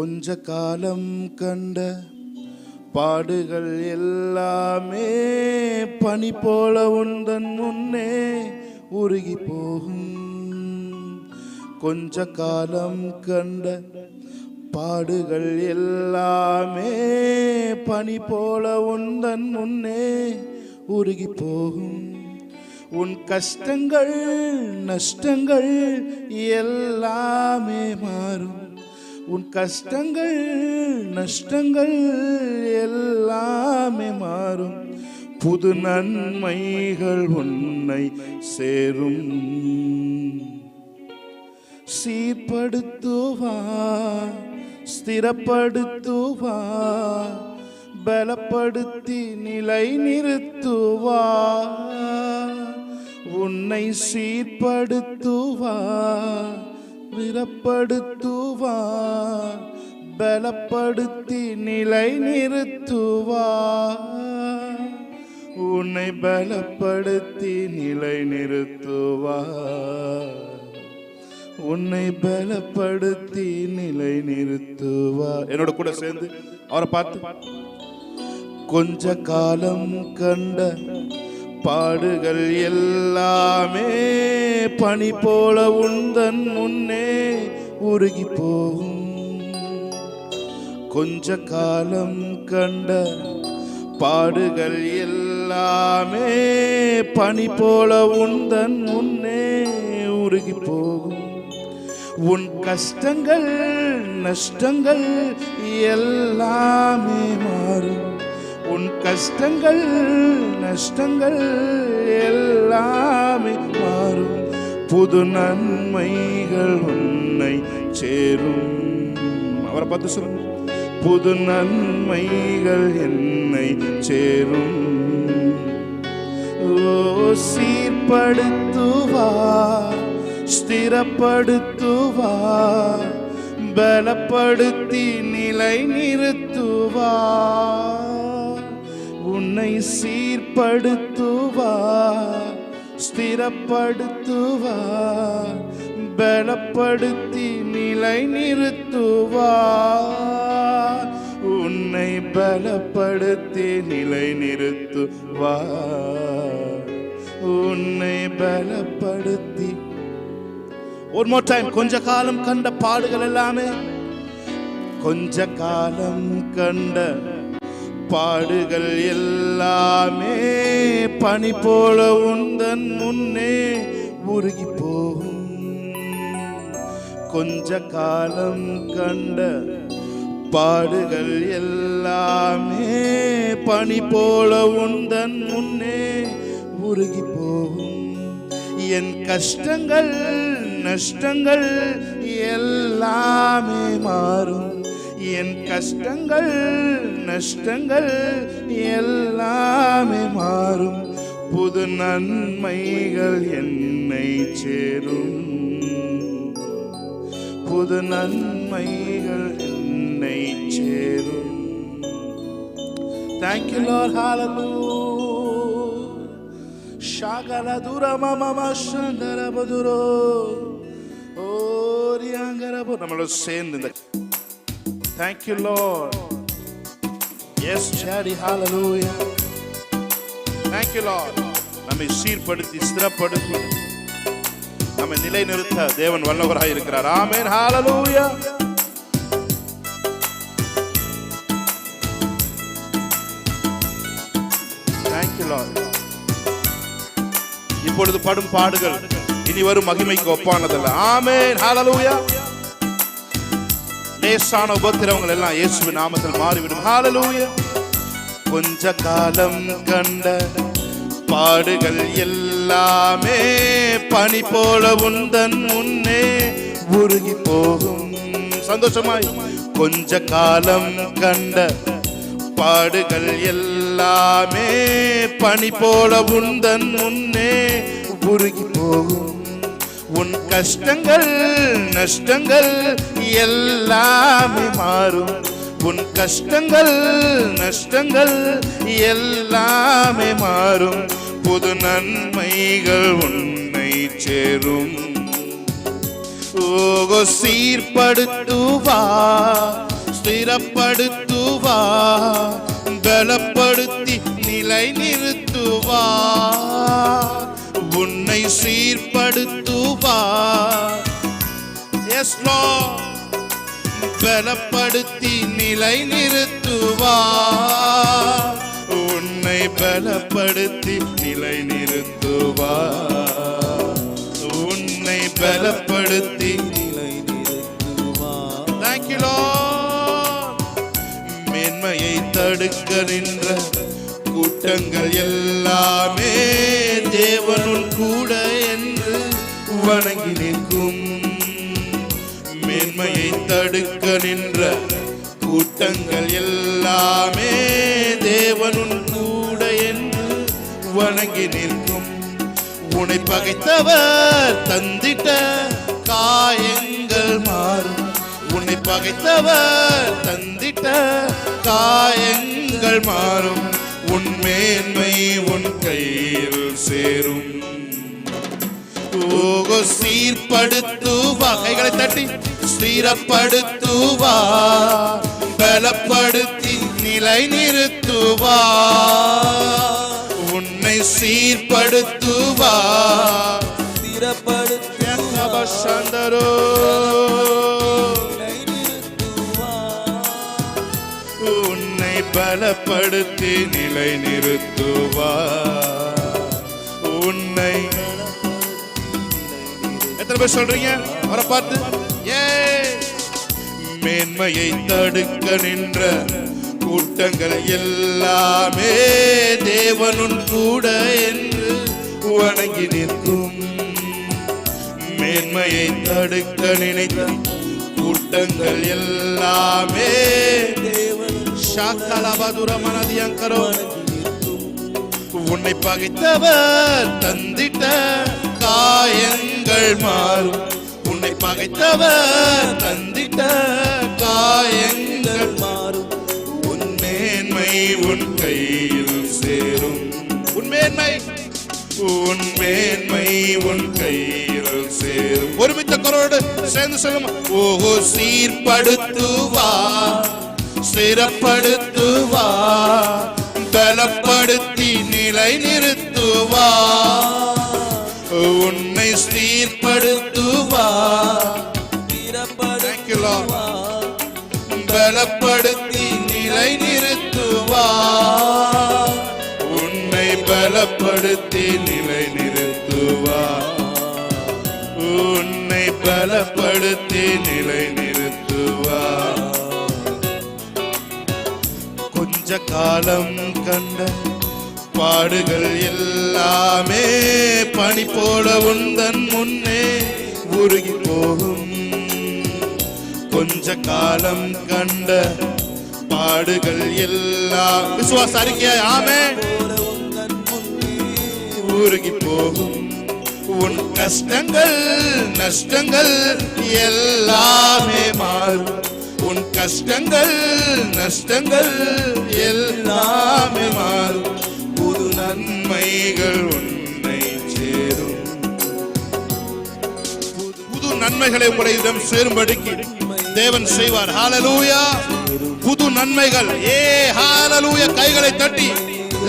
கொஞ்ச காலம் கண்ட பாடுகள் எல்லாமே பனி போல உந்தன் முன்னே உருகி போகும். கொஞ்ச காலம் கண்ட பாடுகள் எல்லாமே பனி போல உந்தன் முன்னே உருகி போகும். உன் கஷ்டங்கள் நஷ்டங்கள் எல்லாமே மாறும். உன் கஷ்டங்கள் நஷ்டங்கள் எல்லாமே மாறும். புது நன்மைகள் உன்னை சேரும். சீர்படுத்துவார், ஸ்திரப்படுத்துவார், பலப்படுத்தி நிலை நிறுத்துவார். உன்னை சீர்படுத்துவார், விரப்படுத்துவார், பலப்படுத்தி நிலை நிறுத்துவார். உன்னை பலப்படுத்தி நிலை நிறுத்துவார். உன்னை பலப்படுத்தி நிலை நிறுத்துவார். என்னோட கூட சேர்ந்து அவரை பார்த்து, கொஞ்ச காலம் கண்ட பாடுகள் எல்லாமே பனி போல உந்தன் முன்னே உருகி போகும். கொஞ்ச காலம் கண்ட பாடுகள் எல்லாமே பனி போல உந்தன் முன்னே உருகி போகும். உன் கஷ்டங்கள் நஷ்டங்கள் எல்லாமே மாறும். உன் கஷ்டங்கள் நஷ்டங்கள் எல்லாமே மாறும். புது நன்மைகள் உன்னை சேரும். அவரை பார்த்து சொல்லுங்க, புது நன்மைகள் என்னை சேரும். ஓ, சீர்படுத்துவார், ஸ்திரப்படுத்துவார், பலப்படுத்தி நிலை நிறுத்துவார். உன்னை சீர்படுத்துவார், ஸ்திரப்படுத்துவார், பலப்படுத்தி நிலை நிறுத்துவார். உன்னை பலப்படுத்தி நிலை நிறுத்துவார். உன்னை பலப்படுத்தி. ஒரு மோர் டைம். கொஞ்ச காலம் கண்ட பாடுகள் எல்லாமே, கொஞ்ச காலம் கண்ட பாடுகள் எல்லாமே பனி போல உந்தன் முன்னே உருகி போகும். கொஞ்ச காலம் கண்ட பாடுகள் எல்லாமே பனி போல உந்தன் முன்னே உருகி போகும். என் கஷ்டங்கள் நஷ்டங்கள் எல்லாமே மாறும். என் கஷ்டங்கள் நஷ்டங்கள் எல்லாமே மாறும். புது நன்மைகள் என்னை சேரும். புது நன்மைகள் என்னை சேரும். Thank you Lord. Hallelujah. Shagala dura mama shandara baduro. Oh riangara bo. நம்மளோட சேர்ந்து இந்த Thank you Lord. Yes Daddy. Hallelujah. Thank you Lord. நம்மை சீர்படுத்தி ஸ்திரப்படுத்தி நம்மை நிலைநிறுத்த தேவன் வல்லவராய் இருக்கிறார். ஆமென். Hallelujah. Thank you Lord. இப்பொழுது படும் பாடுகள் இனி வரும் மகிமைக்கு ஒப்பானதல்ல. ஆமென். Hallelujah. லேசான உபத்திரவங்கள் எல்லாம் இயேசுவின் நாமத்தில் மாறிவிடும். Hallelujah. கொஞ்ச காலம் கண்ட பாடுகள் எல்லாமே பனி போல உந்தன் முன்னே உருகி போகும். சந்தோஷமாய். கொஞ்ச காலம் கண்ட பாடுகள் எல்லாமே பனி போல உந்தன் முன்னே உருகி போகும். உன் கஷ்டங்கள் நஷ்டங்கள் எல்லாமே மாறும். உன் கஷ்டங்கள் நஷ்டங்கள் எல்லாமே மாறும். புது நன்மைகள் உன்னை சேரும். ஓகோ சீர்படுத்துவார், ஸ்திரப்படுத்துவார், பலப்படுத்தி நிலை நிறுத்துவார், உன்னை சீர்படுத்துவார். எஸ் லார்ட், பலப்படுத்தி நிலை நிறுத்துவார், உன்னை பலப்படுத்தி நிலை நிறுத்துவார், உன்னை பலப்படுத்தி நிலை நிறுத்துவார். Thank you Lord. மேன்மையை தடுக்க நின்ற கூட்டங்கள் எல்லாமே தேவனுள் கூட என்று வணங்கி நிற்கும். மேன்மையை தடுக்க நின்ற கூட்டங்கள் எல்லாமே தேவனுள் கூட என்று வணங்கி நிற்கும். உன்னை பகைத்தவர் தந்திட்ட காயங்கள் மாறும், உன்னை பகைத்தவர் தந்திட்ட காயங்கள் மாறும், உன் மேன்மை உன் கையில் சேரும். ஓகோ சீர்படுத்துவா, கைகளை தட்டி ஸ்திரப்படுத்துவா, பலப்படுத்தி நிலை நிறுத்துவா, உன்னை சீர்படுத்துவா, ஸ்திரப்படுத்துவா, உன்னை பலப்படுத்தி நிலை நிறுத்துவா, உன்னை. எத்தனை பேர் சொல்றீங்க அவரை பார்த்து? மேன்மையை தடுக்க நின்ற கூட்டங்கள் எல்லாமே தேவனுள் கூட என்று வணங்கி நிற்கும். மேன்மையை தடுக்க நினைத்த கூட்டங்கள் எல்லாமே உன்னை பகைத்தவர் தந்திட்ட காயங்கள் மாறும், உன்னை பகைத்தவர் தந்திட்ட காயங்கள் மாறும், உன் மேன்மை உன் கையில் சேரும். உன் மேன்மை உன் மேன்மை உன் கையில் சேரும். ஒருமித்த குரலோடு சேர்ந்து சொல்லும். ஓஹோ சீர்படுத்துவா, ஸ்திரப்படுத்துவா, பலப்படுத்தி நிலை நிறுத்துவா, உன்னை சீர்படுத்துவா, பலப்படுத்தி நிலை நிறுத்துவா, உன்னை பலப்படுத்தி நிலை நிறுத்துவா, உன்னை பலப்படுத்தி நிலை நிறுத்துவா. கொஞ்ச காலம் கண்ட பாடுகள் எல்லாமே பனி போல உந்தன் முன்னே உருகி போகும். கொஞ்ச காலம் கண்ட பாடுகள் எல்லாம் விசுவாச அறிக்கை ஆமே உருகி போகும். உன் கஷ்டங்கள் நஷ்டங்கள் எல்லாமே மாறும், உன் கஷ்டங்கள் நஷ்டங்கள் எல்லாமே மாறும், புது நன்மைகள் உன்னை சேரும். புது நன்மைகளை உங்களிடம் சேரும்படிக்கு தேவன் செய்வார். ஹalleluya. புது நன்மைகள். ஹalleluya. கைகளை தட்டி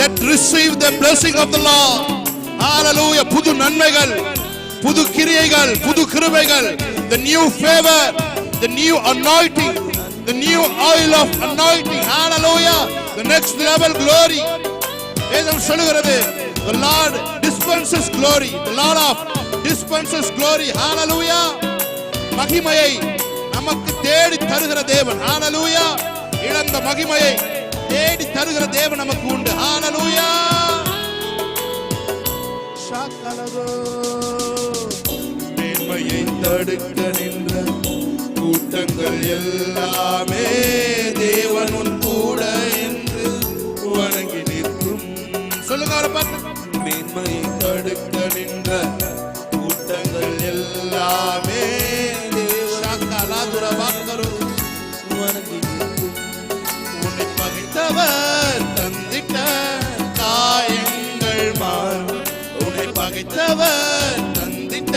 let receive the blessing of the Lord. ஹalleluya. புது நன்மைகள், புது கிரியைகள், புது கிருபைகள், the new favor, the new anointing, the new oil of anointing. Hallelujah. The next level glory. வேதம் சொல்லுகிறது the Lord dispenses glory, the Lord of dispenses glory. Hallelujah. மகிமையை நமக்கு தேடி தருகிற தேவன். Hallelujah. இழந்த மகிமையை தேடி தருகிற தேவன் நமக்கு உண்டு. Hallelujah. மேன்மையை தடுக்க நின்ற கூட்டங்கள் எல்லாமே தேவனுள் கூட என்று வணங்கி நிற்கும். சொல்லுங்க அவரை பார்த்து. மேன்மையை தடுக்க நின்ற கூட்டங்கள் எல்லாமே வணங்கி நிற்கும். உன்னை பகைத்தவர் தந்திட்ட காயங்கள் மாறும், உன்னை பகைத்தவர் தந்திட்ட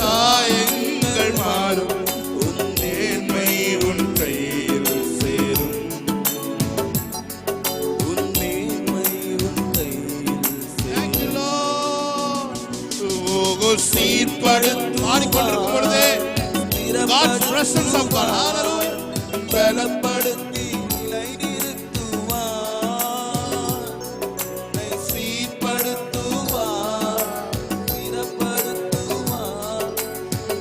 காயங்கள் மாறும், உன் நேர்மை உன் கையில் சீர்படுத்து ஆடிக்கொண்டிருக்கும் பொழுதே God's presence of God, hallelujah, பலப்படுத்தி நிலை நிறுத்துவார், சீர்படுத்துவார், ஸ்திரப்படுத்துவார்,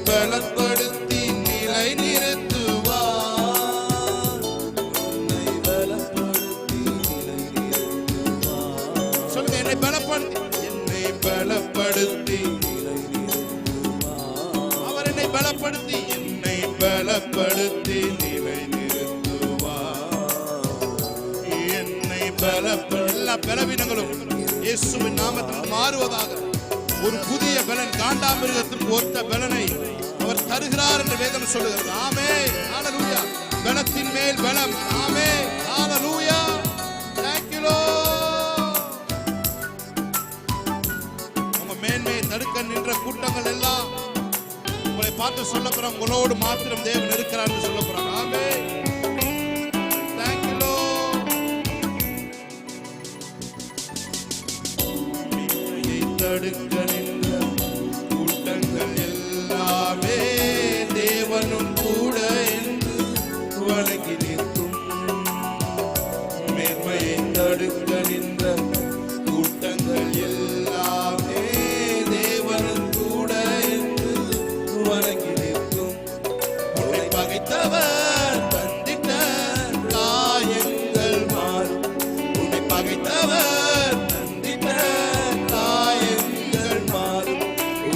பலப்படுத்தி நிலை நிறுத்துவார், உன்னை பலப்படுத்தி நிலை நிறுத்துவார். சொல்லுங்க, என்னை பலப்படுத்தி நிலை நிறுத்துவார். அவர் என்னை பலப்படுத்தி நிலை நிறுத்துவார். என்னை எல்லா பலவீனங்களும் இயேசுவின் நாமத்தில் மாறுவதாக. ஒரு புதிய பலன், காண்டாமிருகத்திற்கு ஒத்த பலனை அவர் தருகிறார் என்று வேதம் சொல்லுகிறது. ஆமென், ஹல்லேலூயா. பலத்தின் மேல் பலம். ஆமென், ஹல்லேலூயா. Thank you Lord. உங்க மேன்மையை தடுக்க நின்ற கூட்டங்கள் எல்லாம் உங்களை பார்த்து சொல்ல போறாங்க, உங்களோடு மாத்திரம் தேவன் இருக்கிறார் என்று சொல்ல போறாங்க. ஆமென். Thank you Lord. மேன்மையை தடுக்க நின்ற கூட்டங்கள் எல்லாமே தேவனும் கூட என்று வணங்கி நிற்கும். மேன்மையை தடுக்க நின்ற கூட்டங்கள் எல்லாமே தேவனும் கூட என்று வணங்கி நிற்கும். உன்னை பகைத்தவர் தந்திட்ட காயங்கள் மாறும். உன்னை பகைத்தவர் தந்திட்ட காயங்கள் மாறும்.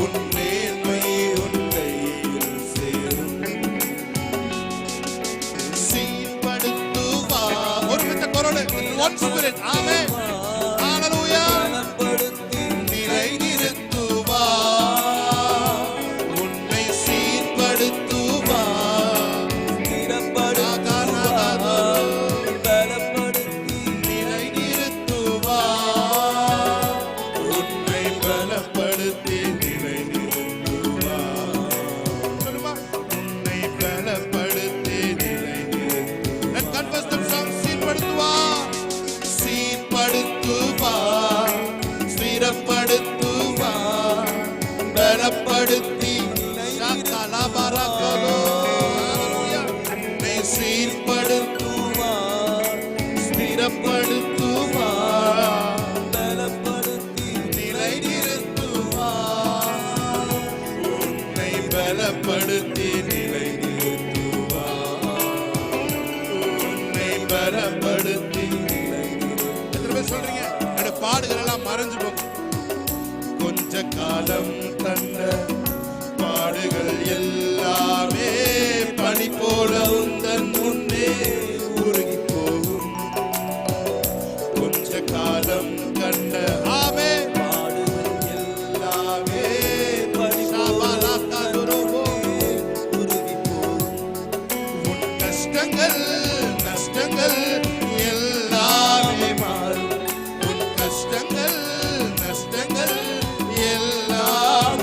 உன் மேன்மை உன் கையில் சேரும். சீர்படுத்துவார். ஒருமித்த குரல், one spirit. ஆமென், ஹல்லேலூயா. பலப்படுத்தி நிலை நிறுத்துவார், உன்னை சீர்படுத்துவார், ஸ்திரப்படுத்துவார், பலப்படுத்தி நிலை நிறுத்துவார், உன்னை பலப்படுத்தி நிலை நிறுத்துவார். சொல்லுமா, உன்னை பலப்படுத்தி நிலை நிறுத்துவார். Let's confess the song. சீர்படுத்துவார், சீர்படுத்துவார், ஸ்திரப்படுத்துவார், பலப்படுத்தி சகலபரகலோ. ஹல்லேலூயா. உன்னை சீர்படுத்துவார், ஸ்திரப்படுத்துவார், பலப்படுத்தி நிலை நிறுத்துவார், உன்னை பலப்படுத்தி நிலை நிறுத்துவார், உன்னை பலப்படுத்தி நிலை நிறுத்துவார். எத்தனை பேர் சொல்றீங்க, என்னோட பாடுகள் எல்லாம் மறைஞ்சு போகும். கொஞ்ச காலம் தந்த பாடுகள் எல்லாமே பனி போல உந்தன் முன்னே உருகி போகும். கொஞ்ச காலம் கண்ட ஆமே பாடுகள் எல்லாமே சாபாலாக்காதுரோபோ. உருகி போகும். உன் கஷ்டங்கள் நஷ்டங்கள் எல்லாமே மாறும். உன் கஷ்டங்கள் நஷ்டங்கள் எல்லாம்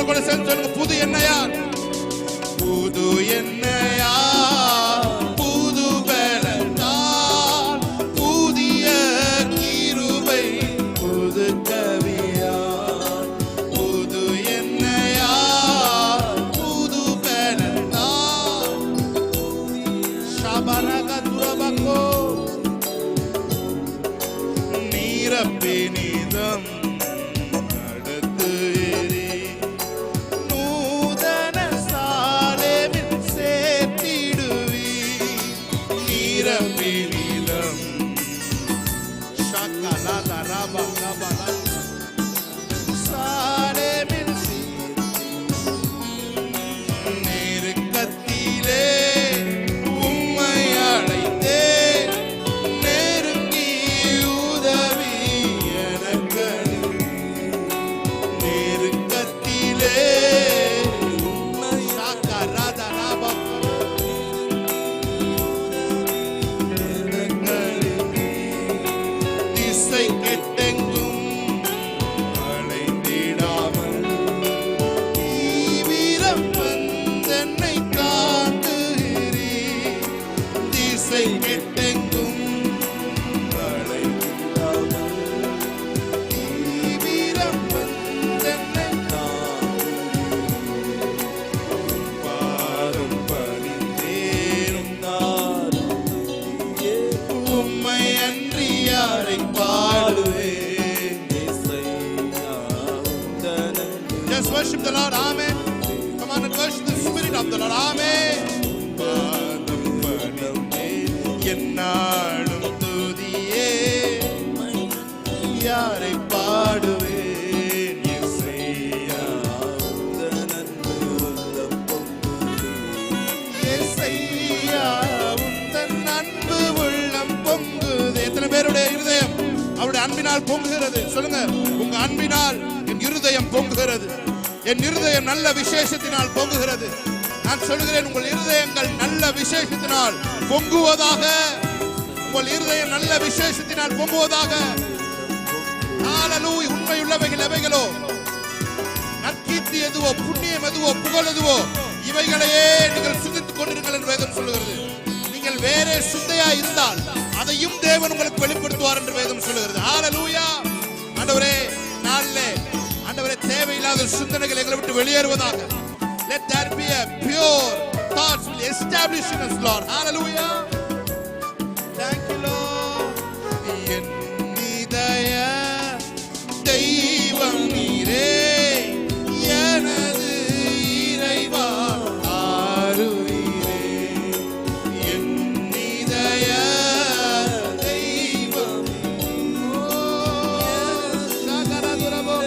கூட சேர்ந்து சொல்லுங்க, புது எண்ணெயால், புது எண்ணெயால், புது பலத்தால், புதிய கிருபை, புது கவியால், புது எண்ணெயால், புது பலத்தால், ஷபரக துரபகோ நீரப்பினிதம் Just worship the Lord, amen. Come on and worship the Spirit of the Lord, amen. என்னாலும் துதியே யாரை பாடுவேன், இயேசையா உந்தன் அன்பு உள்ளம் பொங்குது. எத்தனை பேருடைய இருதயம் அவருடைய அன்பினால் பொங்குகிறது? சொல்லுங்க, உங்க அன்பினால் என் இருதயம் பொங்குகிறது, என் இருதயம் நல்ல விசேஷத்தினால் பொங்குகிறது. நான் சொல்லுகிறேன், உங்கள் இருதயங்கள் நல்ல விசேஷத்தினால் பொங்குவதாக, உங்கள் இருதயம் நல்ல விசேஷத்தினால் பொங்குவதாக. ஹalleluya. உண்மை உள்ளவைகள் எவைகளோ, நற்கீர்த்தி எதுவோ, புண்ணியம் எதுவோ, புகழ் எதுவோ, இவைகளையே நீங்கள் சிந்தித்துக் கொண்டிருங்கள் என்று வேதம் சொல்லுகிறது. நீங்கள் வேறே சிந்தையா இருந்தால் அதையும் தேவன் உங்களுக்கு வெளிப்படுத்துவார் என்று வேதம் சொல்லுகிறது. ஹalleluya. ஆண்டவரே, நாளிலே ஆண்டவரே, தேவையில்லாத சிந்தனைகள் எங்களை விட்டு வெளியேறுவதாக. Let there be a pure thoughts will establish in us, Lord. Hallelujah. Thank you, Lord. என் இதய தெய்வம் நீரே, எனது இறைவா ஆருயிரே. என் இதய தெய்வம் சகரதுரபோ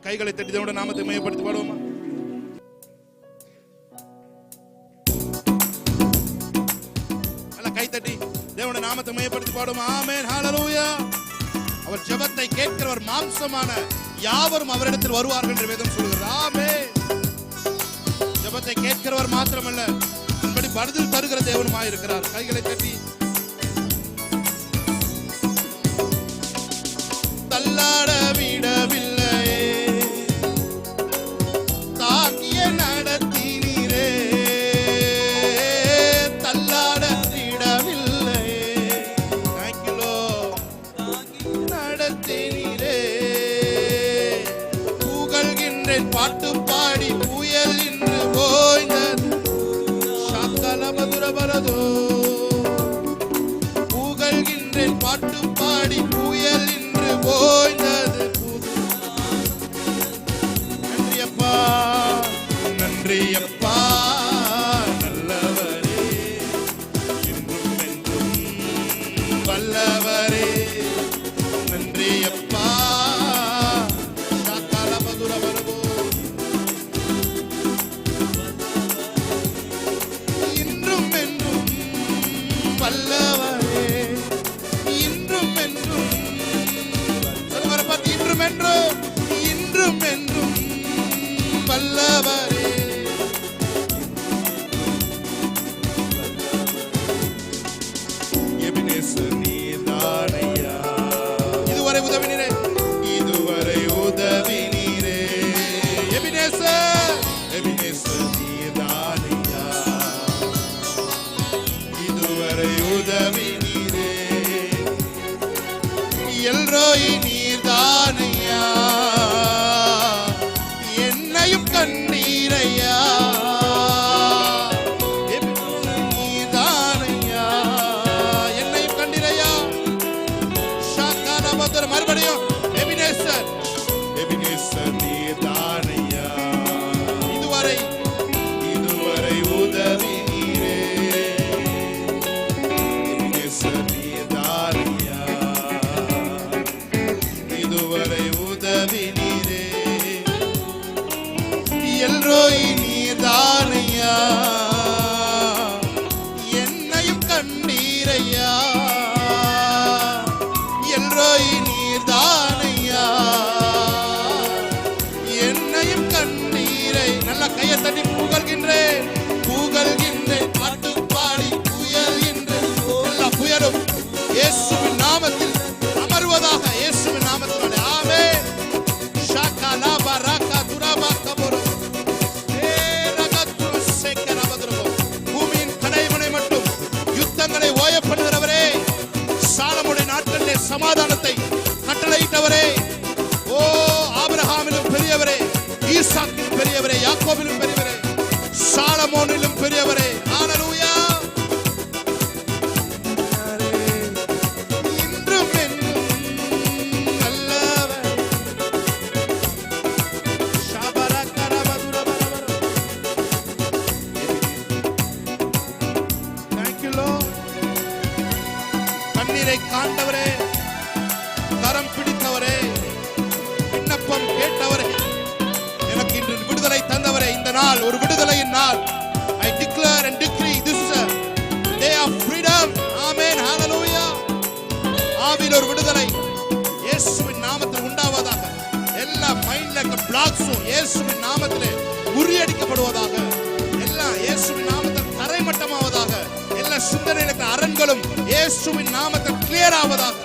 கைகளை தட்டி தேவனுடைய நாமத்தை மையப்படுத்தி பாடுவோமா? நல்ல கை தட்டி தேவனுடைய நாமத்தை மையப்படுத்தி பாடுவோமா? ஆமென், ஹalleluya. அவர் ஜெபத்தை கேட்கிறவர் மாம்சமான யாவரும் அவரிடத்தில் வருவார்கள் என்று வேதம் சொல்கிறது. ஆமென். ஜெபத்தை கேட்கிறவர் மாத்திரமல்ல, அதன்படி பதில் தருகிற தேவனுமாய் இருக்கிறார். கைகளை தட்டி தள்ளாட விடவில்லை, தாக்கிய நடத்தினீரே, தள்ளாட விடவில்லை, தாக்கிலோ நடத்தினீரே. புகழ்கின்றேன் பாட்டு பாடி புயல் இன்று ஓய்ந்தது, சகல மதுரபரதோ. புகழ்கின்றேன் பாட்டு பாடி புயல் இன்று ஓய்ந்தது, நல்லவரே. எபினேசர் நீர்தானையா. இதுவரை உதவினீரே, இதுவரை உதவினீரே. எபினேசர், எபினேசர் நீர்தானையா. இதுவரை உதவினீரே. எல்ரோய் நீர்தானையா. என்னையும் கண்ணீரையா. நீர்தானையா. என்னையும் கண்ணீரையா. ஷாக்கானபதர் மறுபடியும் எபினேசர், எபினேசர் நீர்தானையா. இதுவரை, இதுவரை உதவினீரே. எபினேசர் நீர்தானையா. இதுவரை உதவினீரே. எல்ரோய் நீர்தானையா. என்னையும் கண்ணீரையா. எல்ரோய் நீர்தானையா. என்னையும் கண்ணீரை. நல்ல கையை தட்டி புகழ்கின்றேன், புகழ்கின்றேன், பாட்டுப்பாடி புயல்கின்றேன். எல்லா புயலும் இயேசுவின் நாமத்தில் அமர்வதாக. இயேசுவின் நாமத்தில் ஆமென். ஷாகாலா பராகா துராபா கபோரோ. ஏரகத்து சேக்கரபதுரபோ. பூமியின் கடைமுனை மட்டும் யுத்தங்களை ஓயப்படுகிறவரே, சாலமோனின் நாட்களிலே சமாதானத்தை கட்டளையிட்டவரே, ஓ ஆபிரகாமிலும் பெரியவரே, ஈசாக்கிலும் பெரியவரே, யாக்கோபிலும் பெரியவரே, சாலமோனிலும் பெரியவரே. ஹalleluya. இன்றும் என்றும் நல்லவர். ஷாபரகரபதுரபரபர. Thank you Lord. கண்ணீரை காண்டவரே, கரம் பிடித்தவரே, விண்ணப்பம் கேட்டவரே, எனக்கு இன்று விடுதலை தந்தவரே. இந்த நாள் ஒரு விடுதலையின் நாள். I declare and decree this is a day of freedom. Amen. Hallelujah. ஆவியில் ஒரு விடுதலை இயேசுவின் நாமத்தில் உண்டாவதாக. எல்லா மைண்ட்ல இருக்க பிளாக்ஸும் இயேசுவின் நாமத்திலே முறியடிக்கப்படுவதாக. எல்லாம் இயேசுவின் நாமத்தில் தரைமட்டமாவதாக. எல்லா சிந்தனையில் இருக்கிற அரண்களும் இயேசுவின் நாமத்தில் கிளியர் ஆவதாக.